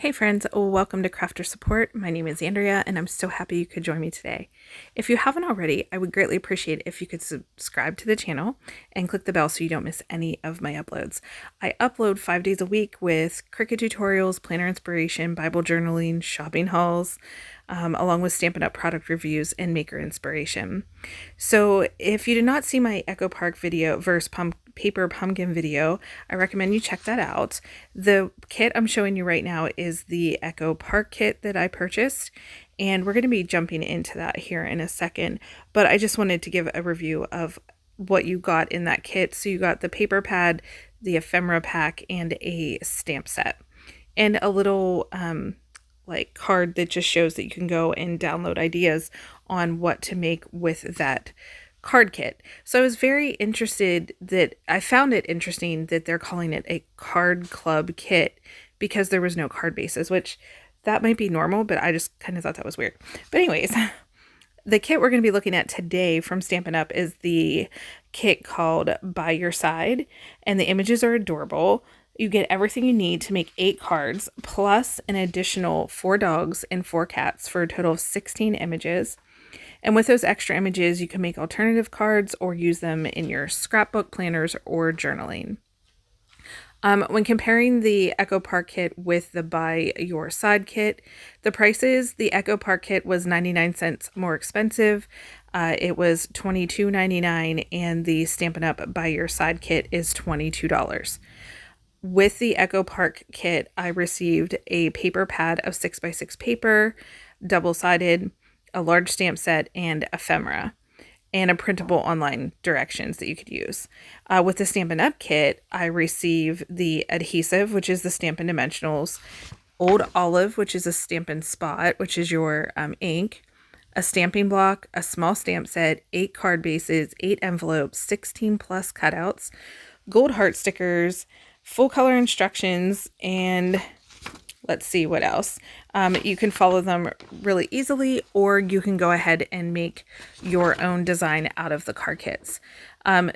Hey friends, welcome to Crafter Support. My name is Andrea and I'm so happy you could join me today. If you haven't already, I would greatly appreciate if you could subscribe to the channel and click the bell so you don't miss any of my uploads. I upload 5 days a week with Cricut tutorials, planner inspiration, Bible journaling, shopping hauls, along with Stampin' Up! Product reviews and maker inspiration. So if you did not see my Echo Park video versus paper pumpkin video, I recommend you check that out. The kit I'm showing you right now is the Echo Park kit that I purchased, and we're going to be jumping into that here in a second, but I just wanted to give a review of what you got in that kit. So you got the paper pad, the ephemera pack, and a stamp set, and a little like card that just shows that you can go and download ideas on what to make with that card kit. So I was very interested I found it interesting that they're calling it a card club kit because there was no card bases, which that might be normal, but I just kind of thought that was weird. But anyways, the kit we're going to be looking at today from Stampin' Up! Is the kit called By Your Side, and the images are adorable. You get everything you need to make 8 cards, plus an additional 4 dogs and 4 cats for a total of 16 images. And with those extra images, you can make alternative cards or use them in your scrapbook, planners, or journaling. When comparing the Echo Park kit with the By Your Side kit, the prices, the Echo Park kit was 99 cents more expensive. It was $22.99, and the Stampin' Up! By Your Side kit is $22. With the Echo Park kit, I received a paper pad of 6x6 paper, double-sided, a large stamp set, and ephemera, and a printable online directions that you could use. With the Stampin' Up! Kit, I received the adhesive, which is the Stampin' Dimensionals, Old Olive, which is a Stampin' Spot, which is your ink, a stamping block, a small stamp set, 8 card bases, 8 envelopes, 16 plus cutouts, gold heart stickers, full color instructions, and let's see what else. You can follow them really easily, or you can go ahead and make your own design out of the card kits.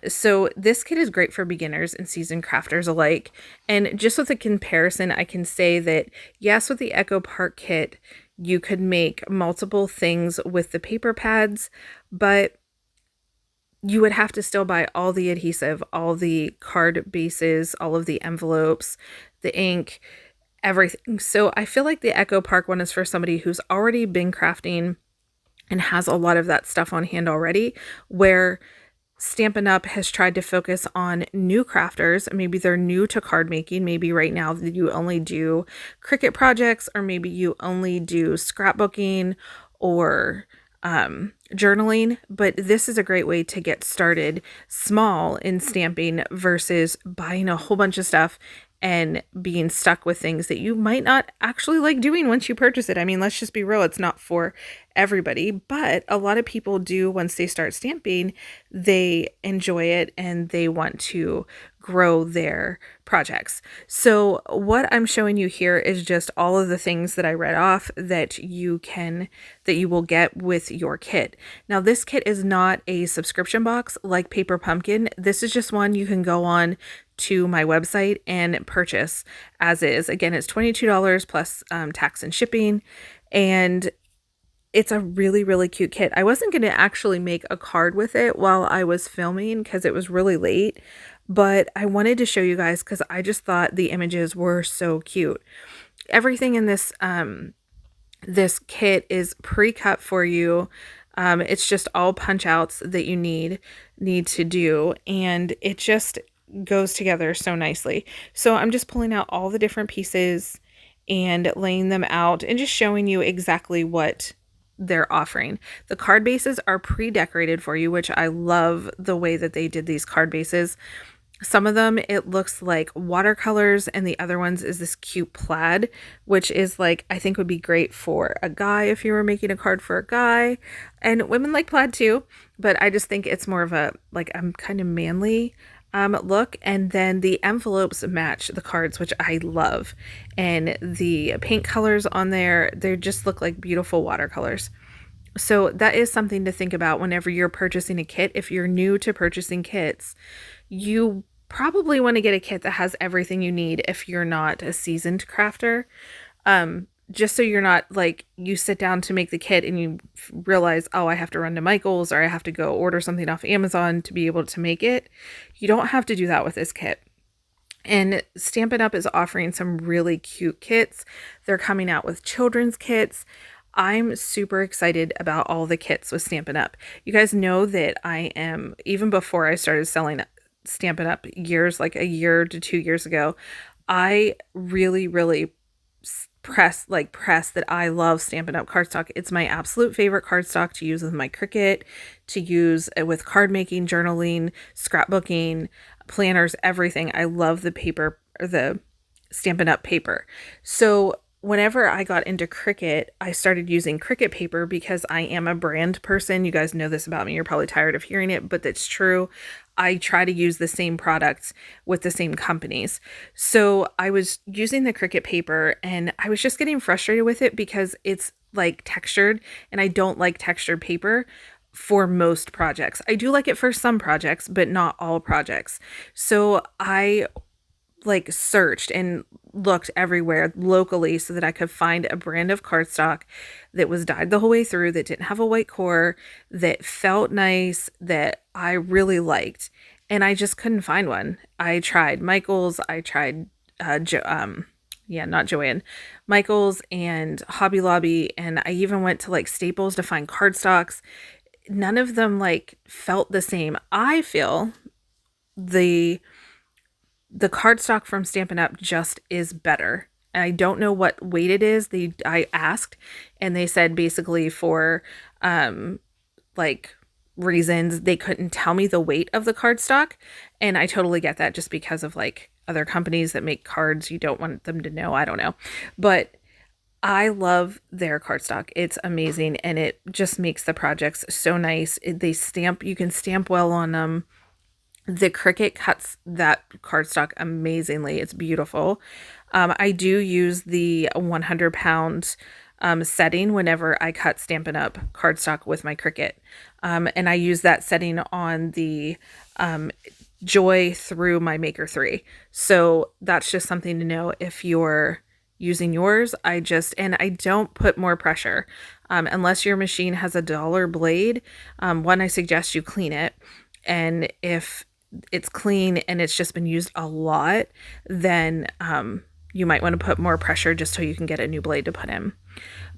So this kit is great for beginners and seasoned crafters alike. And just with a comparison, I can say that yes, with the Echo Park kit, you could make multiple things with the paper pads, but you would have to still buy all the adhesive, all the card bases, all of the envelopes, the ink, everything. So I feel like the Echo Park one is for somebody who's already been crafting and has a lot of that stuff on hand already, where Stampin' Up! Has tried to focus on new crafters. Maybe they're new to card making. Maybe right now you only do Cricut projects, or maybe you only do scrapbooking or journaling, but this is a great way to get started small in stamping versus buying a whole bunch of stuff and being stuck with things that you might not actually like doing once you purchase it. I mean, let's just be real, it's not for everybody, but a lot of people do. Once they start stamping, they enjoy it and they want to grow their projects. So what I'm showing you here is just all of the things that I read off that you will get with your kit. Now, this kit is not a subscription box like Paper Pumpkin. This is just one you can go on to my website and purchase as is. Again, it's $22 plus tax and shipping, and it's a really, really cute kit. I wasn't going to actually make a card with it while I was filming because it was really late, but I wanted to show you guys because I just thought the images were so cute. Everything in this this kit is pre-cut for you. It's just all punch outs that you need to do, and it just goes together so nicely. So I'm just pulling out all the different pieces and laying them out and just showing you exactly what they're offering. The card bases are pre-decorated for you, which I love the way that they did these card bases. Some of them, it looks like watercolors, and the other ones is this cute plaid, which is like, I think would be great for a guy if you were making a card for a guy. And women like plaid too, but I just think it's more of a, like, I'm kind of manly look. And then the envelopes match the cards, which I love. And the paint colors on there, they just look like beautiful watercolors. So that is something to think about whenever you're purchasing a kit. If you're new to purchasing kits, you probably want to get a kit that has everything you need if you're not a seasoned crafter. Just so you're not like, you sit down to make the kit and you realize, oh, I have to run to Michael's or I have to go order something off Amazon to be able to make it. You don't have to do that with this kit. And Stampin' Up! Is offering some really cute kits. They're coming out with children's kits. I'm super excited about all the kits with Stampin' Up! You guys know that I am, even before I started selling Stampin' Up! Years, like a year to 2 years ago, I really press that I love Stampin' Up! Cardstock. It's my absolute favorite cardstock to use with my Cricut, to use with card making, journaling, scrapbooking, planners, everything. I love the paper, or the Stampin' Up! Paper. So whenever I got into Cricut, I started using Cricut paper because I am a brand person. You guys know this about me. You're probably tired of hearing it, but that's true. I try to use the same products with the same companies. So I was using the Cricut paper and I was just getting frustrated with it because it's like textured, and I don't like textured paper for most projects. I do like it for some projects, but not all projects. So I like searched and looked everywhere locally so that I could find a brand of cardstock that was dyed the whole way through, that didn't have a white core, that felt nice, that I really liked. And I just couldn't find one. I tried Michael's, I tried not Joanne, Michael's and Hobby Lobby, and I even went to like Staples to find cardstocks. None of them like felt the same. I feel the cardstock from Stampin' Up! Just is better. And I don't know what weight it is. I asked, and they said basically for like reasons they couldn't tell me the weight of the cardstock, and I totally get that, just because of like other companies that make cards, you don't want them to know. I don't know, but I love their cardstock. It's amazing, and it just makes the projects so nice. You can stamp well on them. The Cricut cuts that cardstock amazingly. It's beautiful. I do use the 100-pound setting whenever I cut Stampin' Up! Cardstock with my Cricut. And I use that setting on the Joy through my Maker 3. So that's just something to know if you're using yours. I don't put more pressure. Unless your machine has a dollar blade, I suggest you clean it. And if it's clean and it's just been used a lot, then you might want to put more pressure just so you can get a new blade to put in.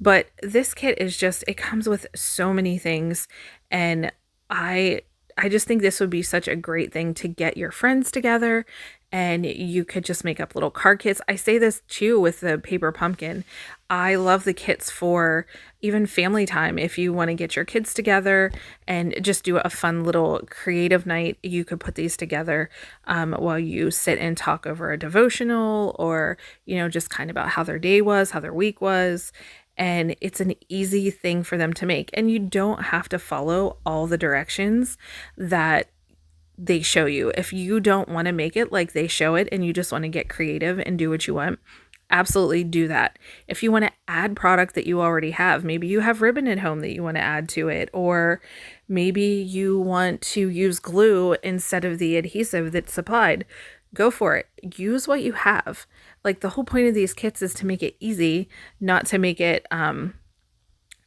But this kit is it comes with so many things, and I just think this would be such a great thing to get your friends together, and you could just make up little card kits. I say this too with the paper pumpkin. I love the kits for even family time. If you want to get your kids together and just do a fun little creative night, you could put these together while you sit and talk over a devotional, or, just kind of about how their day was, how their week was. And it's an easy thing for them to make. And you don't have to follow all the directions that they show you. If you don't want to make it like they show it and you just want to get creative and do what you want, absolutely do that. If you want to add product that you already have, maybe you have ribbon at home that you want to add to it, or maybe you want to use glue instead of the adhesive that's supplied, go for it. Use what you have. Like, the whole point of these kits is to make it easy, not to make it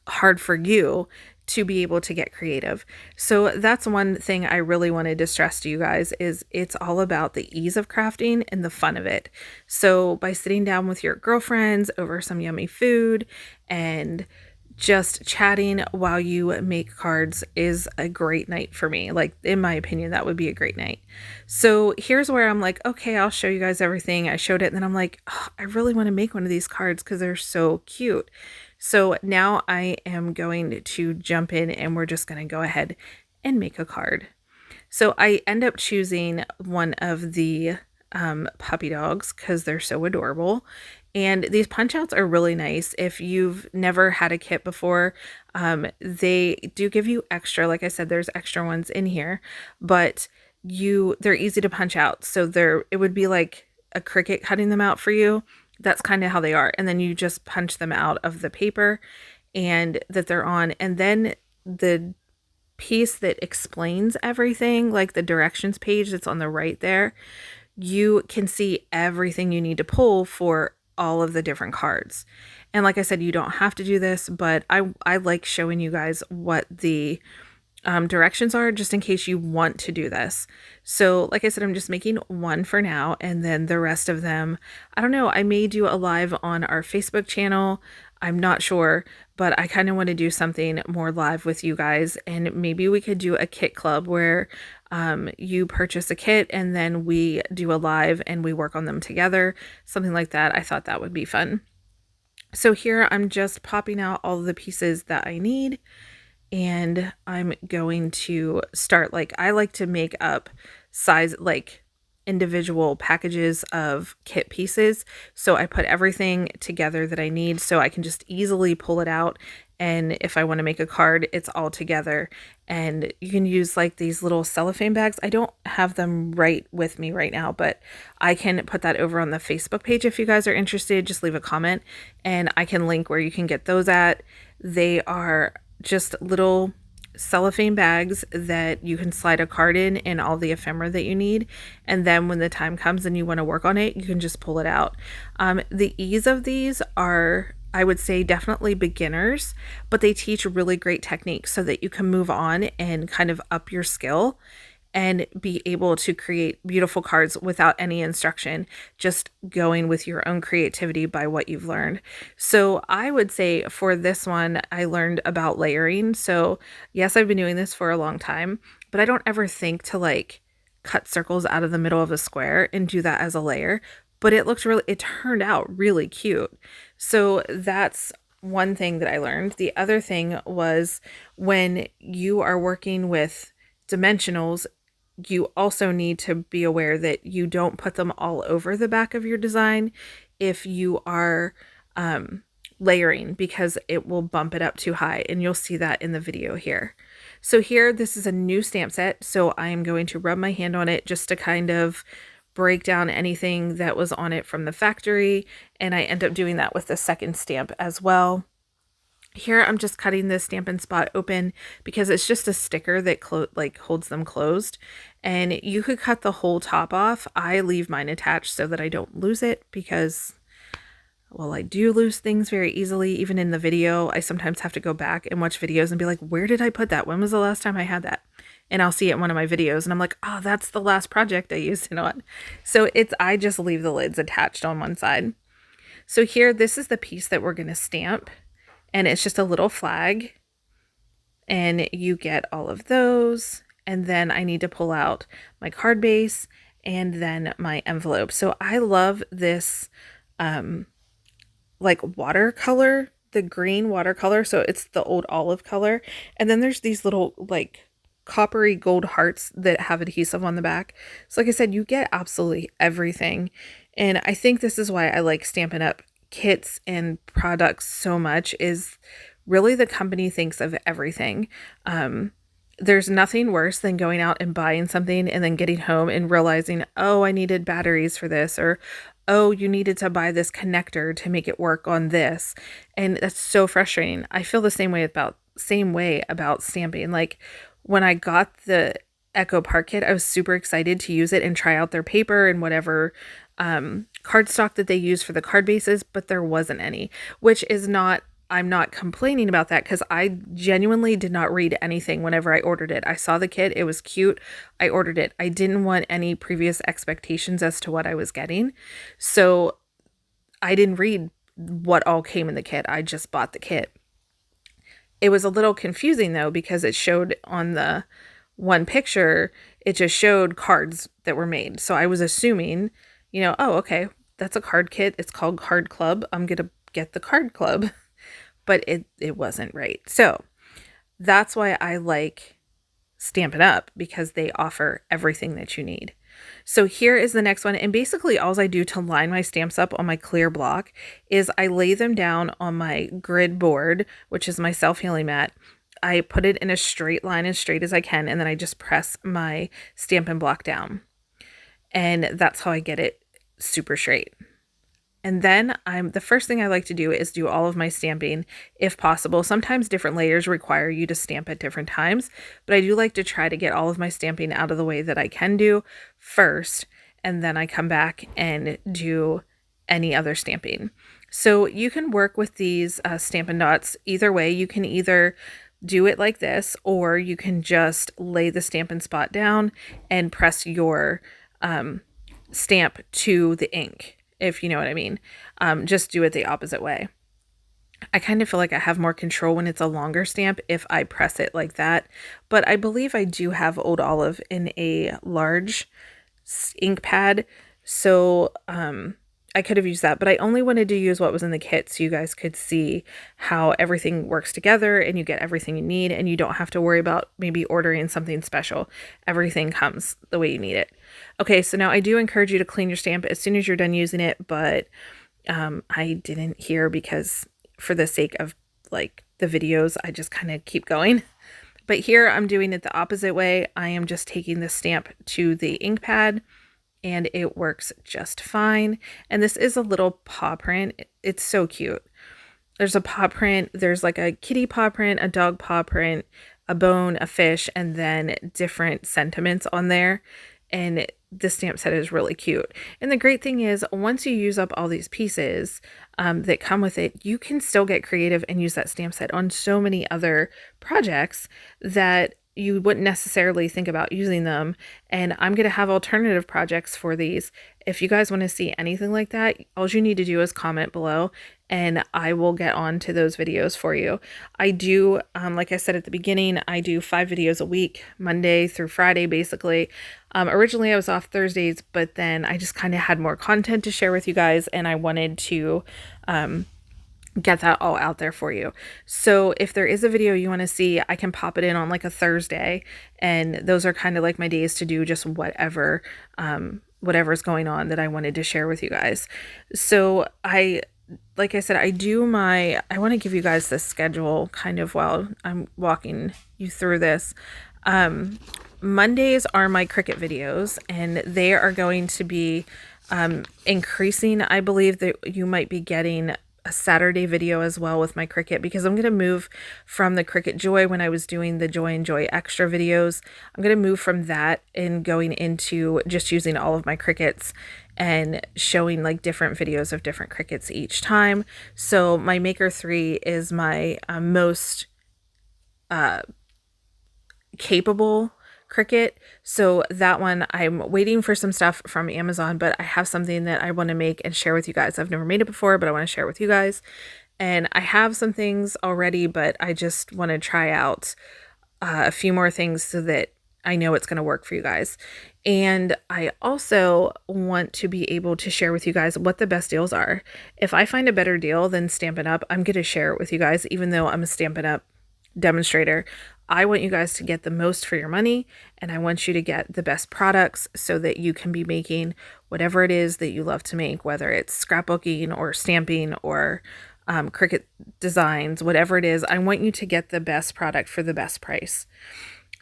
hard for you to be able to get creative. So that's one thing I really wanted to stress to you guys, is it's all about the ease of crafting and the fun of it. So by sitting down with your girlfriends over some yummy food and just chatting while you make cards is a great night for me. Like, in my opinion, that would be a great night. So here's where I'm like, okay, I'll show you guys everything. I showed it, and then I'm like, oh, I really want to make one of these cards because they're so cute. So now I am going to jump in, and we're just going to go ahead and make a card. So I end up choosing one of the puppy dogs because they're so adorable. And these punch outs are really nice. If you've never had a kit before, they do give you extra. Like I said, there's extra ones in here, but they're easy to punch out. So it would be like a Cricut cutting them out for you. That's kind of how they are. And then you just punch them out of the paper and that they're on. And then the piece that explains everything, like the directions page that's on the right there, you can see everything you need to pull for all of the different cards. And like I said, you don't have to do this, but I like showing you guys what the directions are just in case you want to do this. So like I said, I'm just making one for now, and then the rest of them, I don't know, I may do a live on our Facebook channel. I'm not sure, but I kind of want to do something more live with you guys, and maybe we could do a kit club where you purchase a kit and then we do a live and we work on them together, something like that. I thought that would be fun. So here I'm just popping out all of the pieces that I need, and I'm going to start, like, I like to make up size, like individual packages of kit pieces. So I put everything together that I need so I can just easily pull it out. And if I want to make a card, it's all together. And you can use like these little cellophane bags. I don't have them right with me right now, but I can put that over on the Facebook page if you guys are interested. Just leave a comment and I can link where you can get those at. They are just little cellophane bags that you can slide a card in and all the ephemera that you need, and then when the time comes and you want to work on it, you can just pull it out. The ease of these are, I would say, definitely beginners, but they teach really great techniques so that you can move on and kind of up your skill and be able to create beautiful cards without any instruction, just going with your own creativity by what you've learned. So I would say for this one, I learned about layering. So yes, I've been doing this for a long time, but I don't ever think to like cut circles out of the middle of a square and do that as a layer. But it turned out really cute. So that's one thing that I learned. The other thing was when you are working with dimensionals, you also need to be aware that you don't put them all over the back of your design if you are layering, because it will bump it up too high, and you'll see that in the video here. So here, this is a new stamp set, so I am going to rub my hand on it just to kind of break down anything that was on it from the factory, and I end up doing that with the second stamp as well. Here I'm just cutting the Stampin' spot open because it's just a sticker that holds them closed, and you could cut the whole top off. I leave mine attached so that I don't lose it because, well, I do lose things very easily. Even in the video, I sometimes have to go back and watch videos and be like, where did I put that? When was the last time I had that? And I'll see it in one of my videos and I'm like, oh, that's the last project I used it on. So I just leave the lids attached on one side. So here, this is the piece that we're going to stamp. And it's just a little flag, and you get all of those. And then I need to pull out my card base and then my envelope. So I love this like watercolor, the green watercolor. So it's the old olive color. And then there's these little like coppery gold hearts that have adhesive on the back. So like I said, you get absolutely everything. And I think this is why I like Stampin' Up! Kits and products so much, is really the company thinks of everything. There's nothing worse than going out and buying something and then getting home and realizing, oh, I needed batteries for this, or oh, you needed to buy this connector to make it work on this. And that's so frustrating. I feel the same way about stamping. Like when I got the Echo Park kit, I was super excited to use it and try out their paper and whatever cardstock that they use for the card bases, but there wasn't any, which is not, I'm not complaining about that because I genuinely did not read anything whenever I ordered it. I saw the kit, it was cute, I ordered it. I didn't want any previous expectations as to what I was getting, so I didn't read what all came in the kit. I just bought the kit. It was a little confusing though, because it showed on the one picture, it just showed cards that were made. So I was assuming, oh, okay, that's a card kit. It's called Card Club. I'm going to get the Card Club. But it wasn't right. So that's why I like Stampin' Up! Because they offer everything that you need. So here is the next one. And basically all I do to line my stamps up on my clear block is I lay them down on my grid board, which is my self-healing mat. I put it in a straight line, as straight as I can, and then I just press my Stampin' block down. And that's how I get it super straight. And then the first thing I like to do is do all of my stamping if possible. Sometimes different layers require you to stamp at different times, but I do like to try to get all of my stamping out of the way that I can do first, and then I come back and do any other stamping. So you can work with these Stampin' Dots either way. You can either do it like this, or you can just lay the Stampin' Spot down and press your stamp to the ink, if you know what I mean. Just do it the opposite way. I kind of feel like I have more control when it's a longer stamp if I press it like that, but I believe I do have Old Olive in a large ink pad, so I could have used that, but I only wanted to use what was in the kit so you guys could see how everything works together and you get everything you need and you don't have to worry about maybe ordering something special. Everything comes the way you need it. Okay, so now I do encourage you to clean your stamp as soon as you're done using it, but I didn't here because for the sake of like the videos, I just kind of keep going. But here I'm doing it the opposite way. I am just taking the stamp to the ink pad and it works just fine. And this is a little paw print. It's so cute. There's a paw print, there's like a kitty paw print, a dog paw print, a bone, a fish, and then different sentiments on there. And the stamp set is really cute. And the great thing is, once you use up all these pieces that come with it, you can still get creative and use that stamp set on so many other projects that you wouldn't necessarily think about using them. And I'm going to have alternative projects for these. If you guys want to see anything like that, all you need to do is comment below and I will get on to those videos for you. I do, like I said at the beginning, I do 5 videos a week, Monday through Friday, basically. Originally I was off Thursdays, but then I just kind of had more content to share with you guys and I wanted to get that all out there for you. So if there is a video you want to see, I can pop it in on like a Thursday, and those are kind of like my days to do just whatever whatever's going on that I wanted to share with you guys. So like I said, I want to give you guys the schedule kind of while I'm walking you through this. Mondays are my Cricut videos, and they are going to be increasing. I believe that you might be getting a Saturday video as well with my Cricut, because I'm going to move from the Cricut Joy when I was doing the Joy and Joy Extra videos. I'm going to move from that and going into just using all of my Cricuts and showing like different videos of different Cricuts each time. So my Maker 3 is my most capable Cricut. So that one, I'm waiting for some stuff from Amazon, but I have something that I want to make and share with you guys. I've never made it before, but I want to share with you guys. And I have some things already, but I just want to try out a few more things so that I know it's going to work for you guys. And I also want to be able to share with you guys what the best deals are. If I find a better deal than Stampin' Up, I'm going to share it with you guys, even though I'm a Stampin' Up demonstrator. I want you guys to get the most for your money, and I want you to get the best products so that you can be making whatever it is that you love to make, whether it's scrapbooking or stamping or Cricut designs, whatever it is. I want you to get the best product for the best price.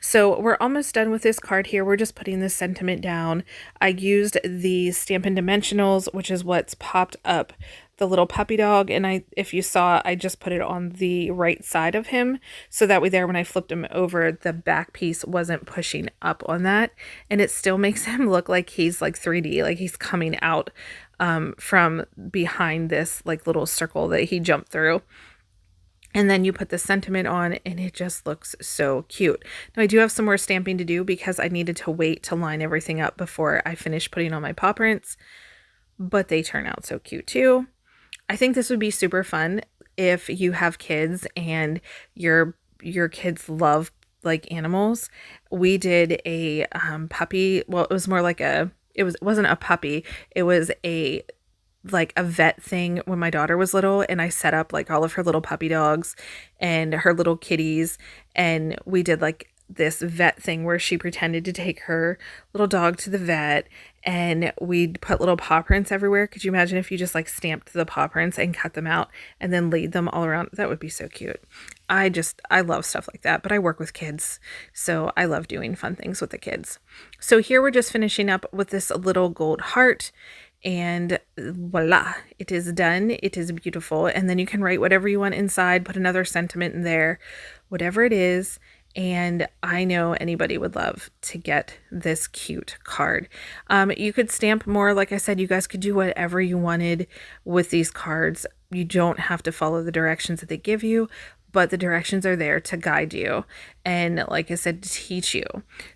So we're almost done with this card here. We're just putting this sentiment down. I used the Stampin' Dimensionals, which is what's popped up the little puppy dog, and if you saw, I just put it on the right side of him, so that way there, when I flipped him over, the back piece wasn't pushing up on that, and it still makes him look like he's like 3D, like he's coming out from behind this like little circle that he jumped through. And then you put the sentiment on and it just looks so cute. Now I do have some more stamping to do because I needed to wait to line everything up before I finished putting on my paw prints, but they turn out so cute too. I think this would be super fun if you have kids and your kids love like animals. We did a puppy, well, it was more like it wasn't a puppy, it was like a vet thing when my daughter was little, and I set up like all of her little puppy dogs and her little kitties, and we did like this vet thing where she pretended to take her little dog to the vet, and we'd put little paw prints everywhere. Could you imagine if you just like stamped the paw prints and cut them out and then laid them all around? That would be so cute. I love stuff like that, but I work with kids, so I love doing fun things with the kids. So here we're just finishing up with this little gold heart, and voila, it is done. It is beautiful. And then you can write whatever you want inside, put another sentiment in there, whatever it is. and I know anybody would love to get this cute card. You could stamp more. Like I said, you guys could do whatever you wanted with these cards. You don't have to follow the directions that they give you, but the directions are there to guide you and, like I said, to teach you.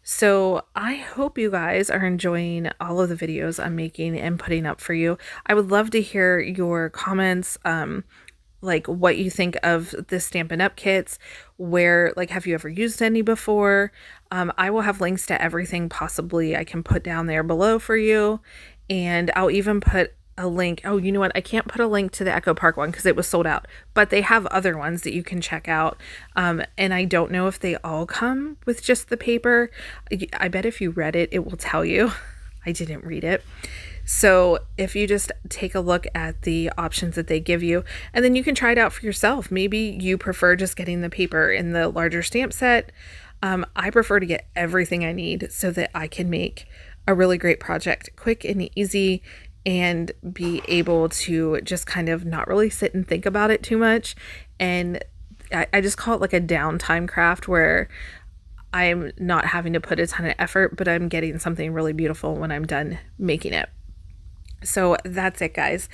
So I hope you guys are enjoying all of the videos I'm making and putting up for you. I would love to hear your comments, like what you think of the Stampin' Up kits, where, like, have you ever used any before? I will have links to everything possibly I can put down there below for you, and I'll even put a link. Oh, you know what? I can't put a link to the Echo Park one because it was sold out, but they have other ones that you can check out. And I don't know if they all come with just the paper. I bet if you read it, it will tell you. I didn't read it. So if you just take a look at the options that they give you, and then you can try it out for yourself. Maybe you prefer just getting the paper in the larger stamp set. I prefer to get everything I need so that I can make a really great project quick and easy, and be able to just kind of not really sit and think about it too much. And I just call it like a downtime craft, where I'm not having to put a ton of effort, but I'm getting something really beautiful when I'm done making it. So that's it, guys.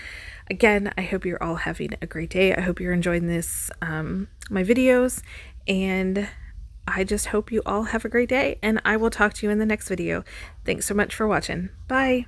Again, I hope you're all having a great day. I hope you're enjoying this, my videos, and I just hope you all have a great day, and I will talk to you in the next video. Thanks so much for watching. Bye.